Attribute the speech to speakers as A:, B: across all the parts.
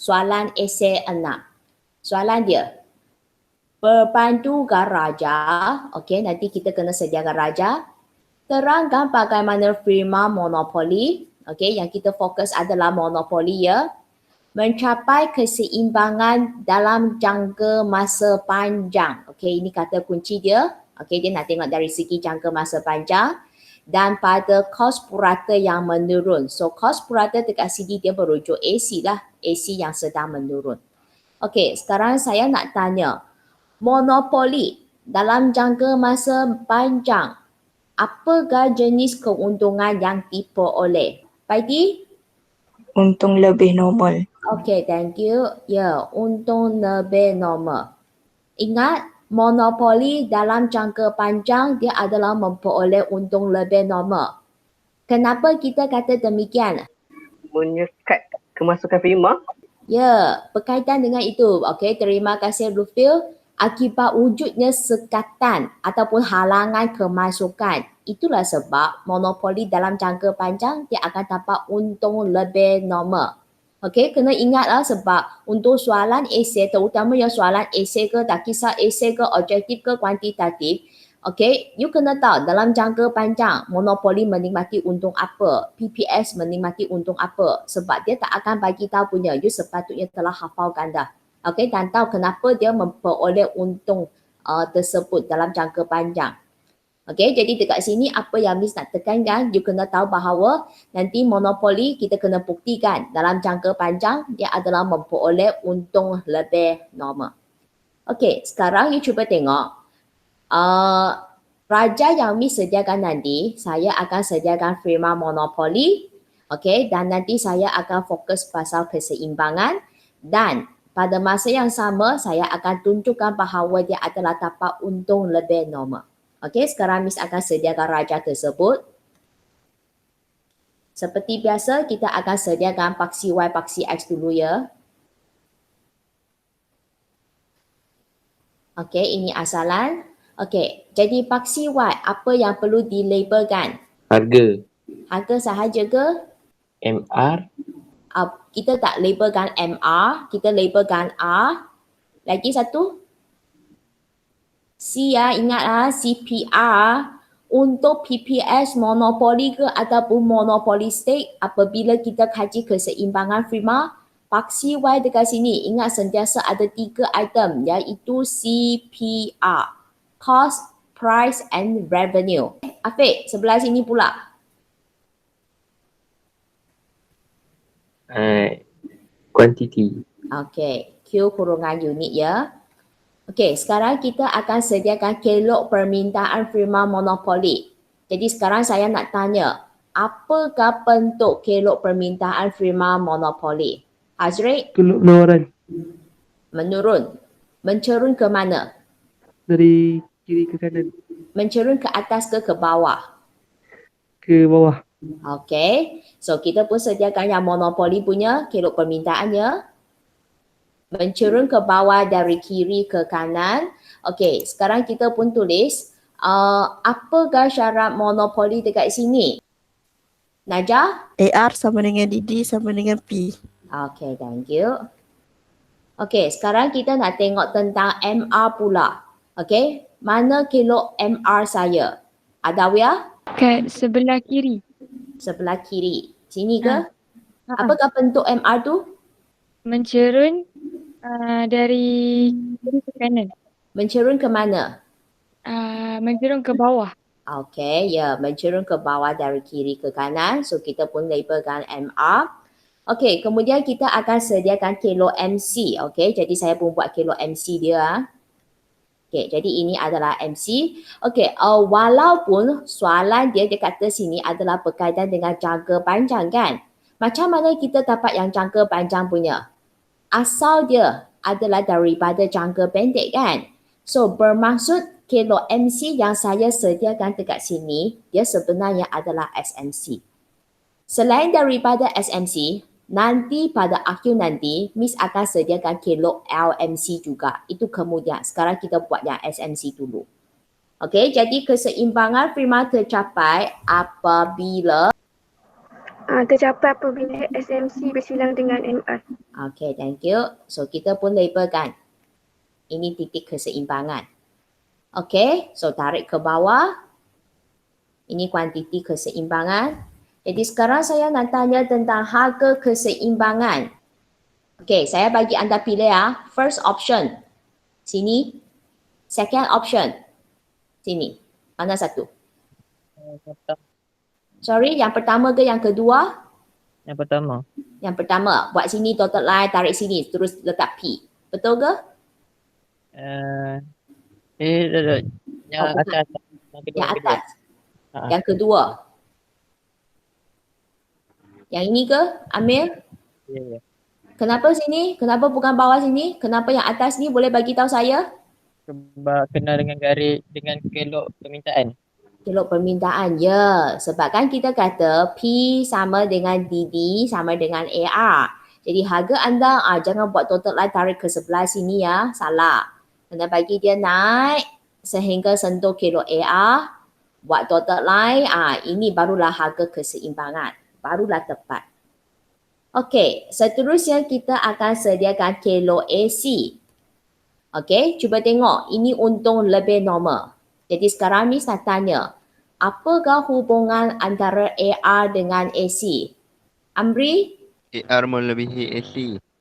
A: soalan esei 6. Soalan dia, berpandu raja, okey, nanti kita kena sediakan raja. Terangkan bagaimana firma monopoli, okey, yang kita fokus adalah monopoli ya, mencapai keseimbangan dalam jangka masa panjang. Okey, ini kata kunci dia. Okey, dia nak tengok dari segi jangka masa panjang dan pada kos purata yang menurun. So, kos purata dekat sini dia merujuk AC lah. AC yang sedang menurun. Okey, sekarang saya nak tanya, monopoli dalam jangka masa panjang, apakah jenis keuntungan yang diperoleh? Paidi?
B: Untung lebih normal.
A: Okay, thank you. Ya, untung lebih normal. Ingat, monopoli dalam jangka panjang dia adalah memperoleh untung lebih normal. Kenapa kita kata demikian?
C: Menyekat kemasukan firma.
A: Ya, berkaitan dengan itu. Okey, terima kasih Lufil. Akibat wujudnya sekatan ataupun halangan kemasukan. Itulah sebab monopoli dalam jangka panjang dia akan dapat untung lebih normal. Okey, kena ingatlah sebab untuk soalan esei, terutama yang soalan esei ke, tak kisah esei ke, objektif ke, kuantitatif, okey, you kena tahu dalam jangka panjang monopoli menikmati untung apa, PPS menikmati untung apa, sebab dia tak akan bagi tahu punya, you sepatutnya telah hafalkan dah. Okey, dan tahu kenapa dia memperoleh untung tersebut dalam jangka panjang. Okey, jadi dekat sini apa yang Miss nak tekankan, you kena tahu bahawa nanti monopoli kita kena buktikan dalam jangka panjang dia adalah memperoleh untung lebih normal. Okey, sekarang you cuba tengok. Raja yang Miss sediakan nanti, saya akan sediakan firma monopoli. Okey, dan nanti saya akan fokus pasal keseimbangan dan pada masa yang sama saya akan tunjukkan bahawa dia adalah dapat untung lebih normal. Okey, sekarang Miss akan sediakan raja tersebut. Seperti biasa, kita akan sediakan paksi Y, paksi X dulu ya. Okey, ini asalan. Okey, jadi paksi Y, apa yang perlu dilabelkan?
D: Harga.
A: Harga sahaja ke?
D: MR.
A: Kita tak labelkan MR, kita labelkan R. Lagi satu? C ya, ingatlah CPR. Untuk PPS monopoli ke ataupun monopolistik, apabila kita kaji keseimbangan firma, paksi Y dekat sini, ingat sentiasa ada 3 item iaitu CPR, cost, price and revenue. Afiq, sebelah sini pula.
D: Quantity.
A: Okay, Q kurungan unit ya. Okey, sekarang kita akan sediakan kelok permintaan firma monopoli. Jadi sekarang saya nak tanya, apakah bentuk kelok permintaan firma monopoli? Azri?
E: Keluaran
A: Menurun. Mencerun ke mana?
E: dari kiri ke kanan
A: Mencerun ke atas ke bawah?
E: ke bawah.
A: Okey, so kita pun sediakan yang monopoli punya kelok permintaannya. Mencerun ke bawah dari kiri ke kanan. Okey, sekarang kita pun tulis apakah syarat monopoli dekat sini? Najah?
B: AR sama dengan DD sama dengan P.
A: Okey, thank you. Okey, sekarang kita nak tengok tentang MR pula. Okey, mana kelok MR saya? Adawiyah?
F: Kat sebelah kiri.
A: Sebelah kiri. Sini ke?
F: Ha.
A: Apakah bentuk MR tu?
F: Mencerun dari kiri ke kanan.
A: Mencerun ke mana?
F: Mencerun ke bawah.
A: Okey, ya, mencerun ke bawah dari kiri ke kanan. So, kita pun labelkan MR. Okey, kemudian kita akan sediakan kelok MC. Okey, jadi saya pun buat kelok MC dia. Okey, jadi ini adalah MC. Okey, walaupun soalan dia kata sini adalah berkaitan dengan jangka panjang kan? Macam mana kita dapat yang jangka panjang punya? Asal dia adalah daripada jangka pendek kan? So, bermaksud kelok MC yang saya sediakan dekat sini, dia sebenarnya adalah SMC. Selain daripada SMC, nanti pada akhir nanti, Miss akan sediakan kelok LMC juga. Itu kemudian. Sekarang kita buat yang SMC dulu. Okey, jadi keseimbangan firma tercapai apabila
G: tercapai apabila SMC bersilang dengan MR.
A: Okay, thank you. So kita pun labelkan. Ini titik keseimbangan. Okay, so tarik ke bawah. Ini kuantiti keseimbangan. Jadi sekarang saya nak tanya tentang harga keseimbangan. Okay, saya bagi anda pilih ya. First option. Sini. Second option. Sini. Mana satu? Sorry, yang pertama ke yang kedua?
H: Yang pertama.
A: Yang pertama. Buat sini total line, tarik sini. Terus letak P. Betul ke?
H: Yang
A: Oh, bukan.
H: atas. Yang kedua.
A: Yang atas.
H: Ha.
A: Yang kedua. Yang ini ke, Amir?
H: Ya, ya.
A: Kenapa sini? Kenapa bukan bawah sini? Kenapa yang atas ni? Boleh bagi tahu saya?
H: Sebab kena dengan garis, dengan kelok permintaan.
A: Kelok permintaan, ya. Sebab kan kita kata P sama dengan DD sama dengan AR. Jadi harga anda jangan buat total line tarik ke sebelah sini ya. Salah. Kena bagi dia naik sehingga sentuh kelok AR. Buat total line, ini barulah harga keseimbangan. Barulah tepat. Okey, seterusnya kita akan sediakan kelok AC. Okey, cuba tengok. Ini untung lebih normal. Jadi sekarang Miss nak tanya, apakah hubungan antara AR dengan AC? Amri?
I: AR melebihi AC.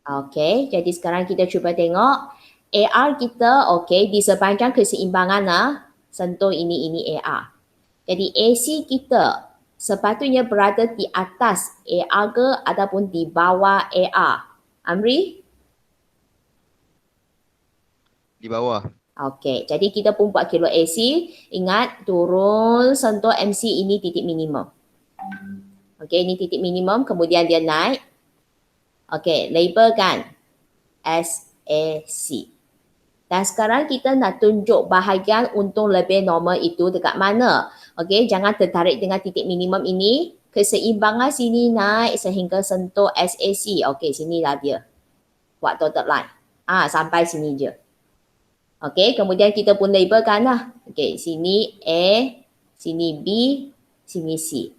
A: Okey, jadi sekarang kita cuba tengok. AR kita, okey, di sepanjang keseimbangan sentuh ini AR. Jadi AC kita sepatutnya berada di atas AR ke ataupun di bawah AR? Amri?
I: Di bawah.
A: Okey, jadi kita pun buat kilo AC. Ingat, turun sentuh MC ini titik minimum. Okey, ini titik minimum, kemudian dia naik. Okey, labelkan SAC. Dan sekarang kita nak tunjuk bahagian untung lebih normal itu dekat mana. Okey, jangan tertarik dengan titik minimum ini. Keseimbangan sini naik sehingga sentuh SAC. Okey, sinilah dia. Buat total line. Sampai sini je. Okey, kemudian kita pun labelkan lah. Okey, sini A, sini B, sini C.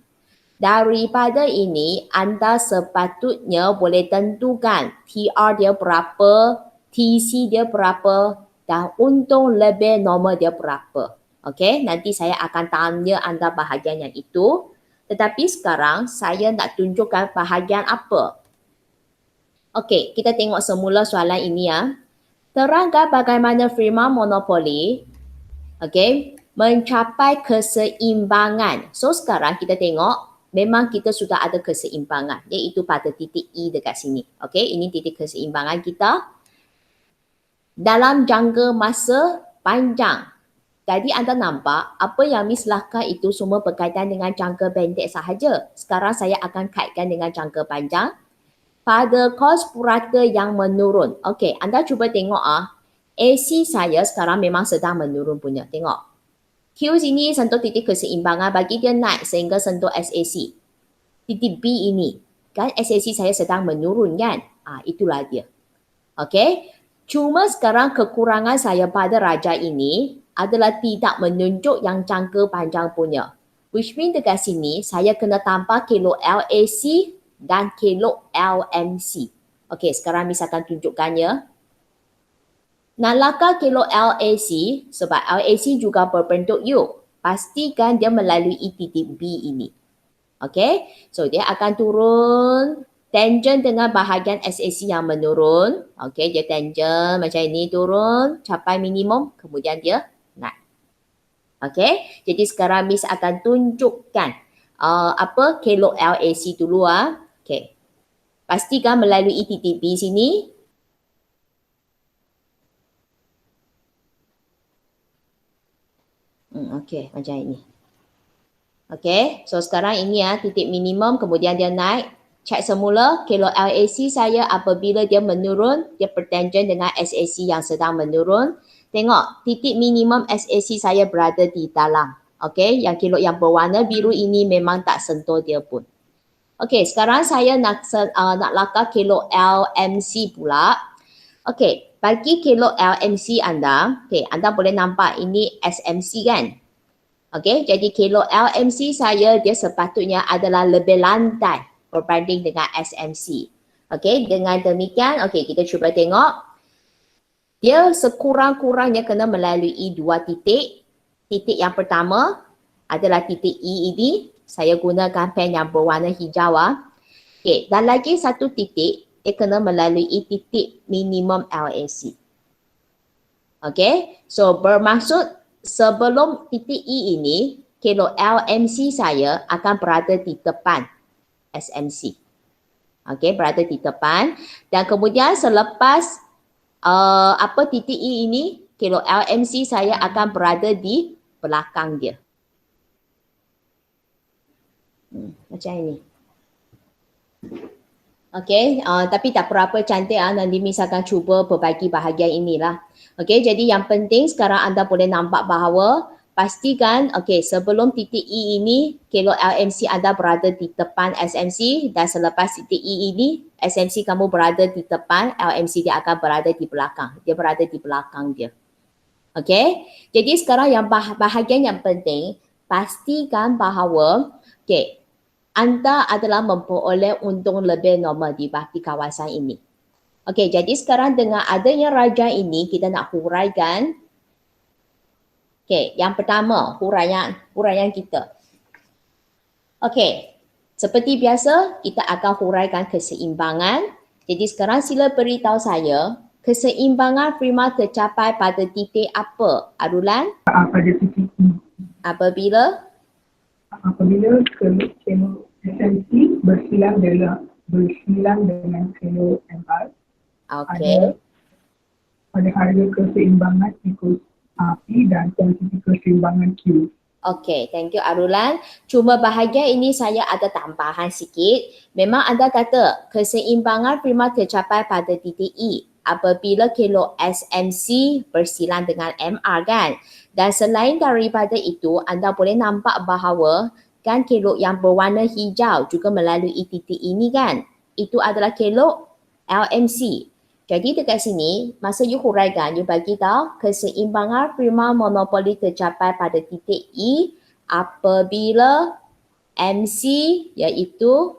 A: Daripada ini, anda sepatutnya boleh tentukan TR dia berapa, TC dia berapa dan untung lebih normal dia berapa. Okey, nanti saya akan tanya anda bahagian yang itu. Tetapi sekarang saya nak tunjukkan bahagian apa. Okey, kita tengok semula soalan ini ya. Terangkan bagaimana firma monopoli mencapai keseimbangan. So sekarang kita tengok memang kita sudah ada keseimbangan iaitu pada titik E dekat sini. Okey, ini titik keseimbangan kita dalam jangka masa panjang. Jadi anda nampak apa yang Miss Lahkah itu semua berkaitan dengan jangka pendek sahaja. Sekarang saya akan kaitkan dengan jangka panjang. Pada kos purata yang menurun. Okey, anda cuba tengok AC saya sekarang memang sedang menurun punya. Tengok. Q sini sentuh titik keseimbangan, bagi dia naik sehingga sentuh SAC. Titik B ini. Kan SAC saya sedang menurun kan? Itulah dia. Okey. Cuma sekarang kekurangan saya pada raja ini adalah tidak menunjuk yang jangka panjang punya. Which means dekat sini saya kena tambah kilo LAC dan kelok LMC. Okey, sekarang Miss akan tunjukkannya. Nak lakar kelok LAC, sebab LAC juga berbentuk U. Pastikan dia melalui titik B ini. Okey, so dia akan turun tangent dengan bahagian SAC yang menurun. Okey, dia tangent macam ini turun, capai minimum, kemudian dia naik. Okey, jadi sekarang Miss akan tunjukkan kelok LAC dulu Okey. Pastikan melalui titik B sini. Okey, macam ini. Okey, so sekarang ini titik minimum kemudian dia naik. Cek semula kelok LAC saya apabila dia menurun, dia bertangent dengan SAC yang sedang menurun. Tengok, titik minimum SAC saya berada di dalam. Okey, yang kelok yang berwarna biru ini memang tak sentuh dia pun. Okey, sekarang saya nak lakar kelok LMC pula. Okey, bagi kelok LMC anda, anda boleh nampak ini SMC kan? Okey, jadi kelok LMC saya dia sepatutnya adalah lebih lantai. berbanding dengan SMC. Okey, dengan demikian, okey, kita cuba tengok. Dia sekurang-kurangnya kena melalui 2 titik. Titik yang pertama adalah titik E ini. Saya gunakan pen yang berwarna hijau. Okey, dan lagi satu titik, dia kena melalui titik minimum LAC. Okey, so bermaksud sebelum titik E ini, kilo LMC saya akan berada di depan SMC. Okey, berada di depan. Dan kemudian selepas titik E ini, kilo LMC saya akan berada di belakang dia. Macam ini. Okey, tapi tak berapa cantik. Nanti Miss akan cuba berbagi bahagian inilah. Okey, jadi yang penting sekarang anda boleh nampak bahawa pastikan, okey, sebelum titik E ini, kilo LMC anda berada di depan SMC dan selepas titik E ini, SMC kamu berada di depan, LMC dia akan berada di belakang. Dia berada di belakang dia. Okey, jadi sekarang yang bahagian yang penting, pastikan bahawa, okey, anda adalah memperoleh untung lebih normal di kawasan ini. Okey, jadi sekarang dengan adanya rajah ini, kita nak huraikan. Okey, yang pertama, huraian kita. Okey, seperti biasa, kita akan huraikan keseimbangan. Jadi sekarang sila beritahu saya, keseimbangan prima tercapai pada titik apa, Arulan?
J: Pada titik E.
A: Apabila?
J: Apabila kelo SMC bersilang dengan kelo MR.
A: Okey.
J: Pada harga keseimbangan ikut P dan kuantiti keseimbangan Q.
A: Okey, thank you Arulan. Cuma bahagian ini saya ada tambahan sikit. Memang anda kata keseimbangan prima tercapai pada titik E apabila kilo SMC bersilang dengan MR kan. Dan selain daripada itu, anda boleh nampak bahawa kan kilo yang berwarna hijau juga melalui titik ini kan. Itu adalah kilo LMC. Jadi dekat sini, masa you huraikan, you bagi tahu keseimbangan prima monopoli tercapai pada titik E apabila MC iaitu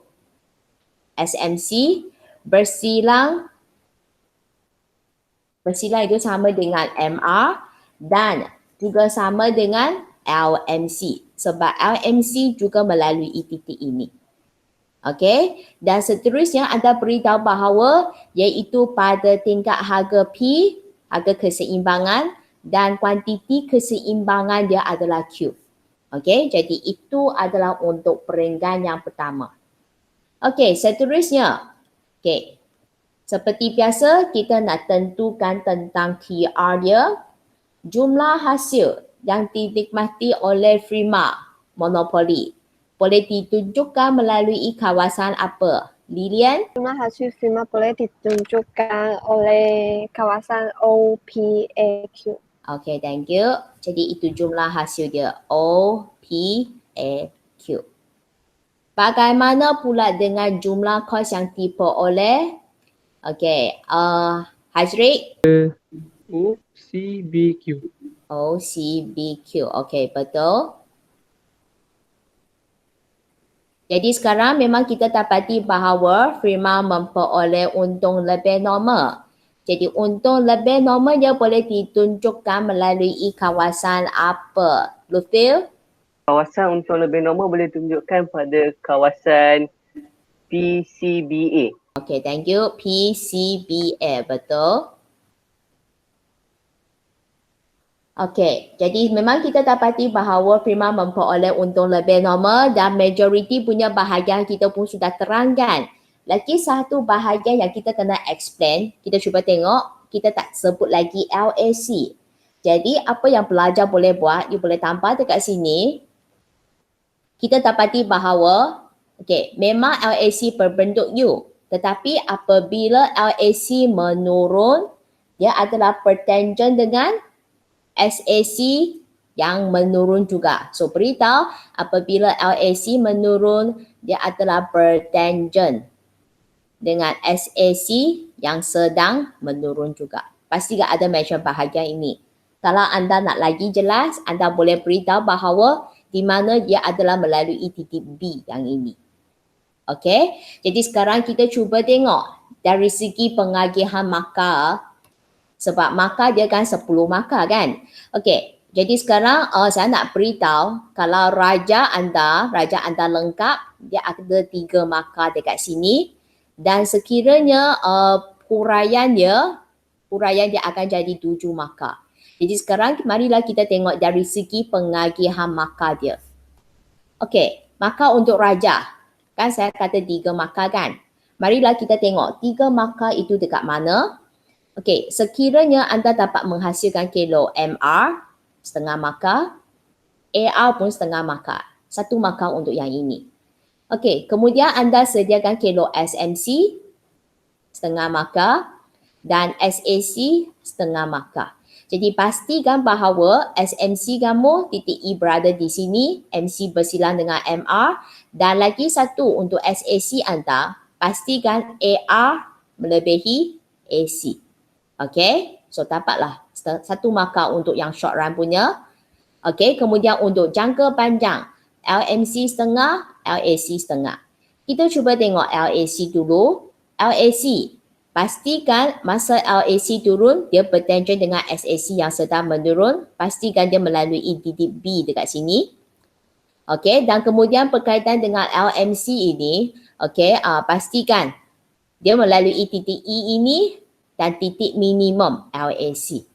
A: SMC bersilang itu sama dengan MR dan juga sama dengan LMC sebab LMC juga melalui titik ini. Okey, dan seterusnya anda beritahu bahawa iaitu pada tingkat harga P, harga keseimbangan dan kuantiti keseimbangan dia adalah Q. Okey, jadi itu adalah untuk perenggan yang pertama. Okey, seterusnya. Okey, seperti biasa kita nak tentukan tentang TR dia, jumlah hasil yang dinikmati oleh firma monopoli. Boleh ditunjukkan melalui kawasan apa? Lilian?
G: Jumlah hasil firma boleh ditunjukkan oleh kawasan OPAQ.
A: Okay, thank you. Jadi itu jumlah hasil dia. OPAQ. Bagaimana pula dengan jumlah kos yang diperoleh? Okay, Hajri?
E: OCBQ.
A: OCBQ. Okay, betul. Jadi sekarang memang kita dapati bahawa firma memperoleh untung lebih normal. Jadi untung lebih normal dia boleh ditunjukkan melalui kawasan apa? Lufil?
C: Kawasan untung lebih normal boleh tunjukkan pada kawasan PCBA.
A: Okay, thank you. PCBA, betul. Okey, jadi memang kita dapati bahawa firma memperoleh untung lebih normal dan majoriti punya bahagian kita pun sudah terangkan. Lagi satu bahagian yang kita kena explain, kita cuba tengok, kita tak sebut lagi LAC. Jadi apa yang pelajar boleh buat, you boleh tambah dekat sini. Kita dapati bahawa, memang LAC berbentuk U. Tetapi apabila LAC menurun, dia adalah pertangent dengan SAC yang menurun juga. So beritahu apabila LAC menurun, dia adalah bertangent dengan SAC yang sedang menurun juga. Pasti tak ada mention bahagian ini. Kalau anda nak lagi jelas, anda boleh beritahu bahawa di mana dia adalah melalui titik B yang ini. Okey, jadi sekarang kita cuba tengok dari segi pengagihan markah, sebab markah dia kan 10 markah kan. Okey, jadi sekarang saya nak beritahu kalau raja anda lengkap, dia ada 3 markah dekat sini dan sekiranya huraian dia akan jadi 7 markah. Jadi sekarang marilah kita tengok dari segi pengagihan markah dia. Okey, markah untuk raja. Kan saya kata 3 markah kan. Marilah kita tengok 3 markah itu dekat mana. Okey, sekiranya anda dapat menghasilkan kilo MR setengah markah, AR pun setengah markah. 1 markah untuk yang ini. Okey, kemudian anda sediakan kilo SMC setengah markah dan SAC setengah markah. Jadi pastikan bahawa SMC kamu titik E berada di sini, MC bersilang dengan MR dan lagi satu untuk SAC anda, pastikan AR melebihi AC. Okey, so dapatlah 1 markah untuk yang short run punya. Okey, kemudian untuk jangka panjang, LMC setengah, LAC setengah. Kita cuba tengok LAC dulu. LAC, pastikan masa LAC turun, dia bertangent dengan SAC yang sedang menurun. Pastikan dia melalui titik B dekat sini. Okey, dan kemudian berkaitan dengan LMC ini, okey, pastikan dia melalui titik E ini dan titik minimum LAC.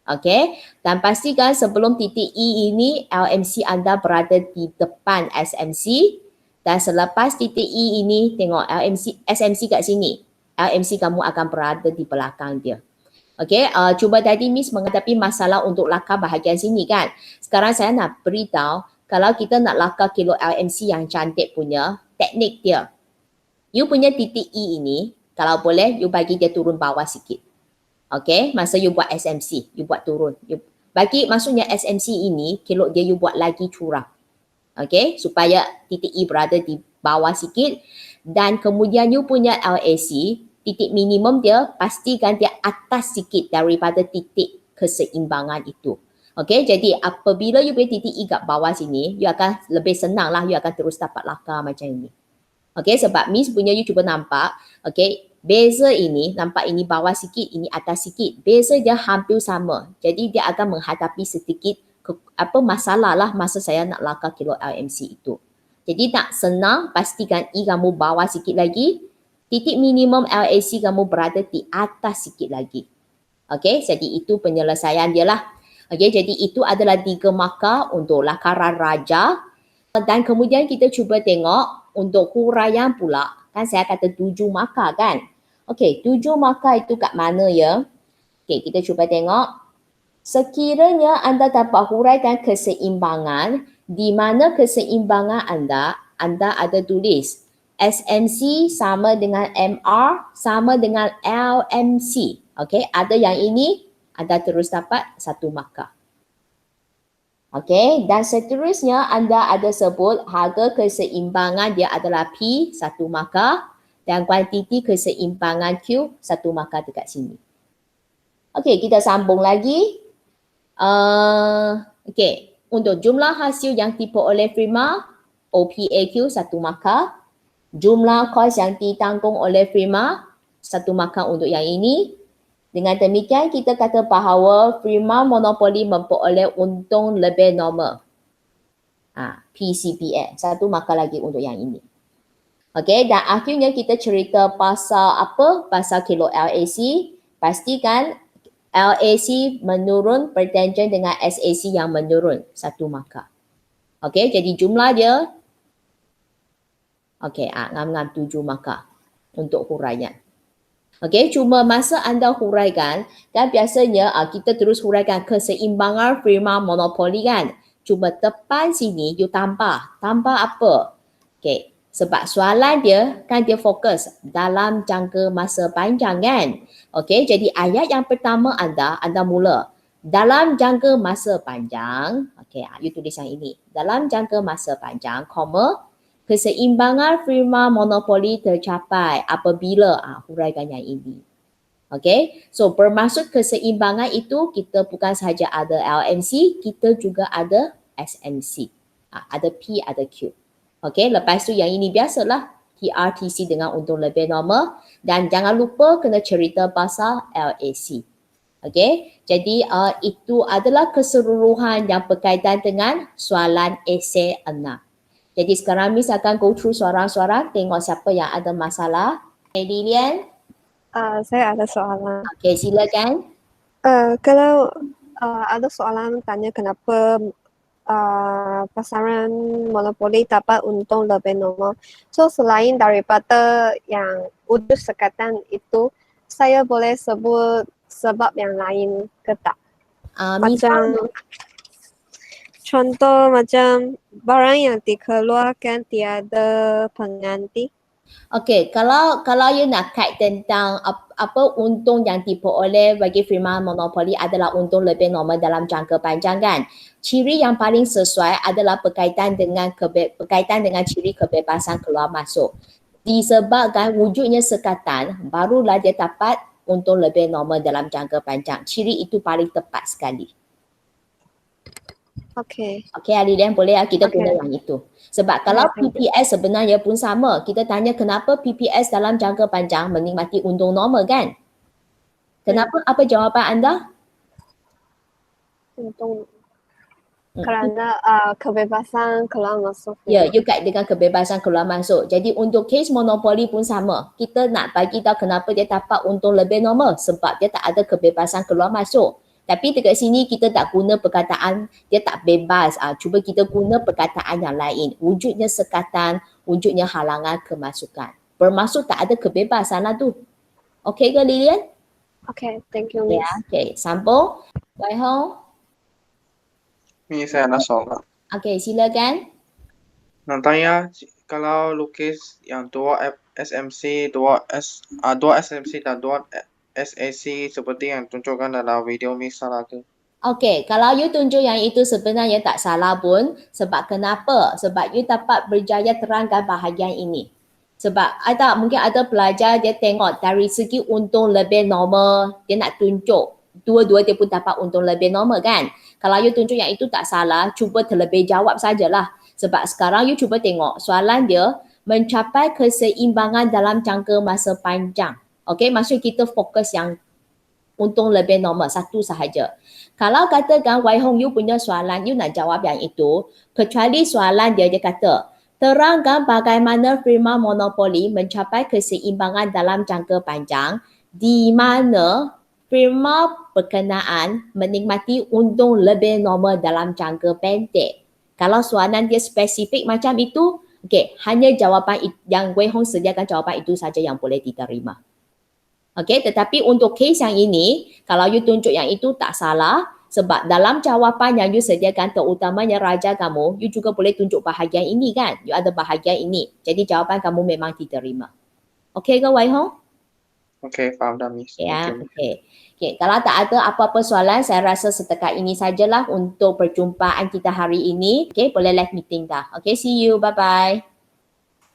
A: Okey, dan pastikan sebelum titik E ini, LMC anda berada di depan SMC dan selepas titik E ini, tengok SMC kat sini. LMC kamu akan berada di belakang dia. Okey, cuba tadi Miss menghadapi masalah untuk lakar bahagian sini kan. Sekarang saya nak beritahu kalau kita nak lakar kilo LMC yang cantik punya, teknik dia. You punya titik E ini, kalau boleh you bagi dia turun bawah sikit. Okey, masa you buat SMC, you buat turun. You bagi maksudnya SMC ini, kilo dia you buat lagi curang. Okey, supaya titik E berada di bawah sikit dan kemudian you punya LAC, titik minimum dia pastikan dia atas sikit daripada titik keseimbangan itu. Okey, jadi apabila you punya titik E kat bawah sini, you akan lebih senang lah, you akan terus dapat lakar macam ini. Okey, sebab Miss punya you cuba nampak, okey, beza ini, nampak ini bawah sikit, ini atas sikit. Beza dia hampir sama. Jadi dia akan menghadapi sedikit masalah lah masa saya nak lakar kilo LMC itu. Jadi nak senang, pastikan E kamu bawah sikit lagi, titik minimum LAC kamu berada di atas sikit lagi. Okey, jadi itu penyelesaian dia lah. Okey, jadi itu adalah 3 markah untuk lakaran raja. Dan kemudian kita cuba tengok untuk huraian pula. Kan saya kata 7 markah kan. Okey, 7 markah itu kat mana ya? Okey, kita cuba tengok. Sekiranya anda dapat huraikan keseimbangan, di mana keseimbangan anda ada tulis SMC sama dengan MR sama dengan LMC. Okey, ada yang ini, anda terus dapat 1 markah. Okey, dan seterusnya anda ada sebut harga keseimbangan dia adalah P, 1 markah dan kuantiti keseimbangan Q, 1 markah dekat sini. Okey, kita sambung lagi. Okey, untuk jumlah hasil yang tipu oleh firma, OPAQ 1 markah. Jumlah kos yang ditanggung oleh firma, 1 markah untuk yang ini. Dengan demikian, kita kata bahawa firma monopoli memperoleh untung lebih normal. PCPM, 1 markah lagi untuk yang ini. Okey, dan akhirnya kita cerita pasal apa? Pasal kilo LAC. Pastikan LAC menurun bertangent dengan SAC yang menurun, 1 markah. Okey, jadi jumlah dia, okey, ngam-ngam 7 markah untuk huraian. Okey, cuma masa anda huraikan, kan biasanya kita terus huraikan keseimbangan firma monopoli kan. Cuma depan sini you tambah apa? Okey, sebab soalan dia kan dia fokus dalam jangka masa panjang kan. Okey, jadi ayat yang pertama anda mula dalam jangka masa panjang. Okey, you tulis yang ini. Dalam jangka masa panjang, keseimbangan firma monopoli tercapai apabila huraikan yang ini. Okey, so bermaksud keseimbangan itu kita bukan sahaja ada LMC, kita juga ada SMC. Ada P, ada Q. Okey, lepas tu yang ini biasalah TRTC dengan untung lebih normal dan jangan lupa kena cerita pasal LAC. Okey, jadi itu adalah keseluruhan yang berkaitan dengan soalan esei 6. Jadi sekarang Miss akan go through soalan-soalan, tengok siapa yang ada masalah. Okay, Lilian?
G: Saya ada soalan.
A: Okey, silakan.
G: Kalau ada soalan tanya kenapa pasaran monopoli dapat untung lebih normal. So selain daripada yang wujud sekatan itu, saya boleh sebut sebab yang lain ke tak? Macam contoh macam barang yang dikeluarkan tiada pengganti.
A: Okey, kalau you nak kait tentang apa untung yang diperoleh bagi firma monopoli adalah untung lebih normal dalam jangka panjang kan. Ciri yang paling sesuai adalah berkaitan dengan ciri kebebasan keluar masuk. Disebabkan wujudnya sekatan, barulah dia dapat untung lebih normal dalam jangka panjang. Ciri itu paling tepat sekali.
G: Okey.
A: Okey, Lilian, boleh kita guna yang itu. Sebab kalau PPS sebenarnya pun sama. Kita tanya kenapa PPS dalam jangka panjang menikmati untung normal kan? Kenapa? Apa jawapan anda?
G: Untung kerana kebebasan keluar masuk.
A: Ya, you kait dengan kebebasan keluar masuk. Jadi untuk kes monopoli pun sama. Kita nak bagi tahu kenapa dia dapat untung lebih normal. Sebab dia tak ada kebebasan keluar masuk. Tapi dekat sini kita tak guna perkataan dia tak bebas. Cuba kita guna perkataan yang lain. Wujudnya sekatan, wujudnya halangan kemasukan. Bermaksud tak ada kebebasan lah tu. Okey ke Lilian?
G: Okay, thank you, Miss.
A: Ya, okey. Sambung. Wai Hong.
K: Miss, saya nak soalan.
A: Okey, silakan.
K: Nak tanya, kalau lukis yang dua SMC, dua SMC dan dua SAC seperti yang tunjukkan dalam video Miss salah ke?
A: Okey, kalau you tunjuk yang itu sebenarnya tak salah pun. Sebab kenapa? Sebab you dapat berjaya terangkan bahagian ini. Sebab mungkin ada pelajar dia tengok dari segi untung lebih normal, dia nak tunjuk dua-dua dia pun dapat untung lebih normal kan. Kalau you tunjuk yang itu tak salah, cuba terlebih jawab sajalah. Sebab sekarang you cuba tengok soalan dia mencapai keseimbangan dalam jangka masa panjang. Okey, maksud kita fokus yang untung lebih normal, satu sahaja. Kalau katakan Wai Hong you punya soalan, you nak jawab yang itu, kecuali soalan dia kata, terangkan bagaimana firma monopoli mencapai keseimbangan dalam jangka panjang di mana firma berkenaan menikmati untung lebih normal dalam jangka pendek. Kalau soalan dia spesifik macam itu, okey, hanya jawapan yang Wai Hong sediakan jawapan itu saja yang boleh diterima. Okey, tetapi untuk kes yang ini, kalau you tunjuk yang itu tak salah sebab dalam jawapan yang you sediakan terutamanya raja kamu, you juga boleh tunjuk bahagian ini kan? You ada bahagian ini. Jadi jawapan kamu memang diterima. Okey ke Wai Hong?
K: Okey, faham dah Miss.
A: Ya, okey. Okey, kalau tak ada apa-apa soalan, saya rasa setakat ini sajalah untuk perjumpaan kita hari ini. Okey, boleh live meeting dah. Okey, see you. Bye-bye.